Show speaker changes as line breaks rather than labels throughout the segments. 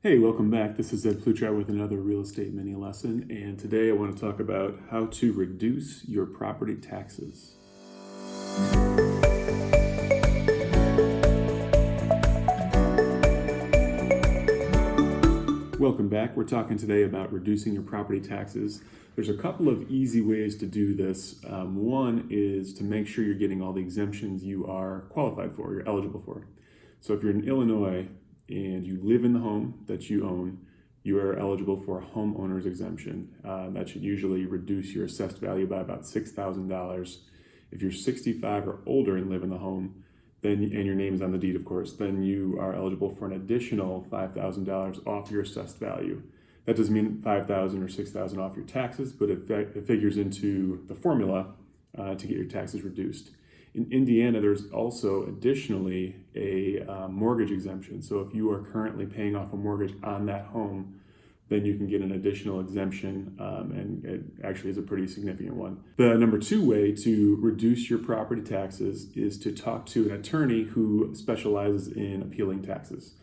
Hey, welcome back. This is Ed Pluchar with another real estate mini lesson, and today I want to talk about how to reduce your property taxes. Welcome back. We're talking today about reducing your property taxes. There's a couple of easy ways to do this. One is to make sure you're getting all the exemptions you are qualified for, you're eligible for. So if you're in Illinois and you live in the home that you own, you are eligible for a homeowner's exemption. That should usually reduce your assessed value by about $6,000. If you're 65 or older and live in the home, then and your name is on the deed, of course, then you are eligible for an additional $5,000 off your assessed value. That doesn't mean $5,000 or $6,000 off your taxes, but it figures into the formula to get your taxes reduced. In Indiana, there's also additionally a mortgage exemption. So if you are currently paying off a mortgage on that home, then you can get an additional exemption, and it actually is a pretty significant one. The number two way to reduce your property taxes is to talk to an attorney who specializes in appealing taxes.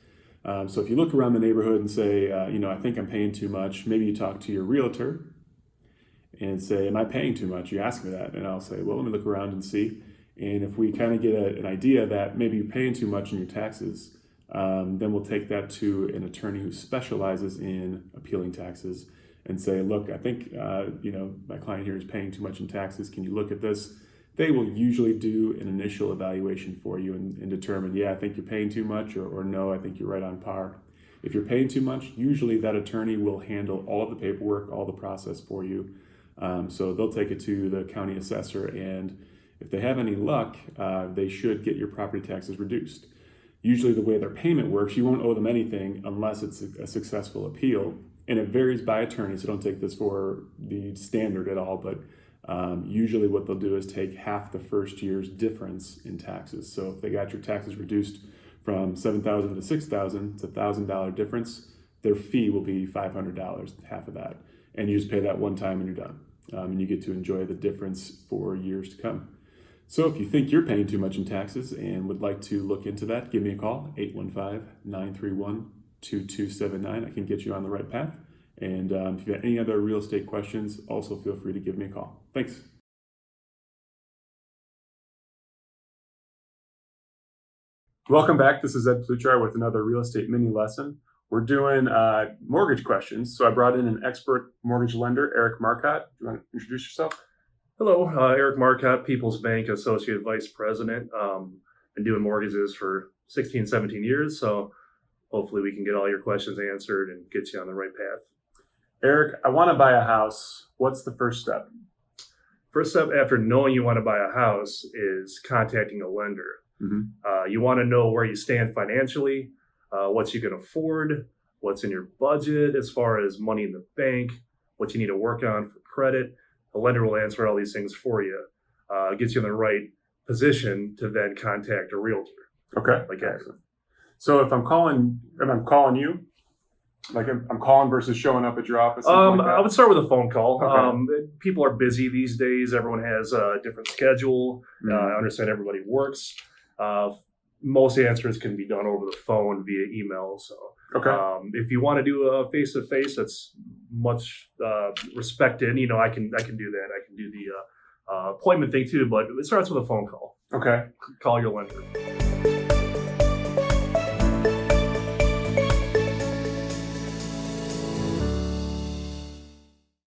So if you look around the neighborhood and say, I think I'm paying too much, maybe you talk to your realtor and say, am I paying too much? You ask me that, and I'll say, well, let me look around and see. And if we kind of get an idea that maybe you're paying too much in your taxes, then we'll take that to an attorney who specializes in appealing taxes and say, look, I think my client here is paying too much in taxes. Can you look at this? They will usually do an initial evaluation for you and determine, I think you're paying too much, or no, I think you're right on par. If you're paying too much, usually that attorney will handle all of the paperwork, all the process for you. So they'll take it to the county assessor, and if they have any luck, they should get your property taxes reduced. Usually the way their payment works, you won't owe them anything unless it's a successful appeal. And it varies by attorney, so don't take this for the standard at all, but usually what they'll do is take half the first year's difference in taxes. So if they got your taxes reduced from $7,000 to $6,000, it's a $1,000 difference, their fee will be $500, half of that. And you just pay that one time and you're done. And you get to enjoy the difference for years to come. So if you think you're paying too much in taxes and would like to look into that, give me a call, 815-931-2279. I can get you on the right path. And if you have any other real estate questions, also feel free to give me a call. Thanks. Welcome back. This is Ed Pluchar with another real estate mini lesson. We're doing mortgage questions. So I brought in an expert mortgage lender, Eric Marcotte. Do you want to introduce yourself?
Hello, Eric Marcotte, People's Bank Associate Vice President. Been doing mortgages for 16, 17 years, so hopefully we can get all your questions answered and get you on the right path.
Eric, I want to buy a house. What's the first step?
First step after knowing you want to buy a house is contacting a lender.
Mm-hmm.
You want to know where you stand financially, what you can afford, what's in your budget as far as money in the bank, what you need to work on for credit. The lender will answer all these things for you. Gets you in the right position to then contact a realtor.
Okay.
Like that.
So if I'm calling you, like I'm calling versus showing up at your office?
Like I would start with a phone call.
Okay.
People are busy these days. Everyone has a different schedule.
Mm-hmm.
I understand everybody works. Most answers can be done over the phone via email. So
okay.
If you want to do a face-to-face, that's much respected. I can do that. I can do the appointment thing too, but it starts with a phone call.
Okay.
Call your lender.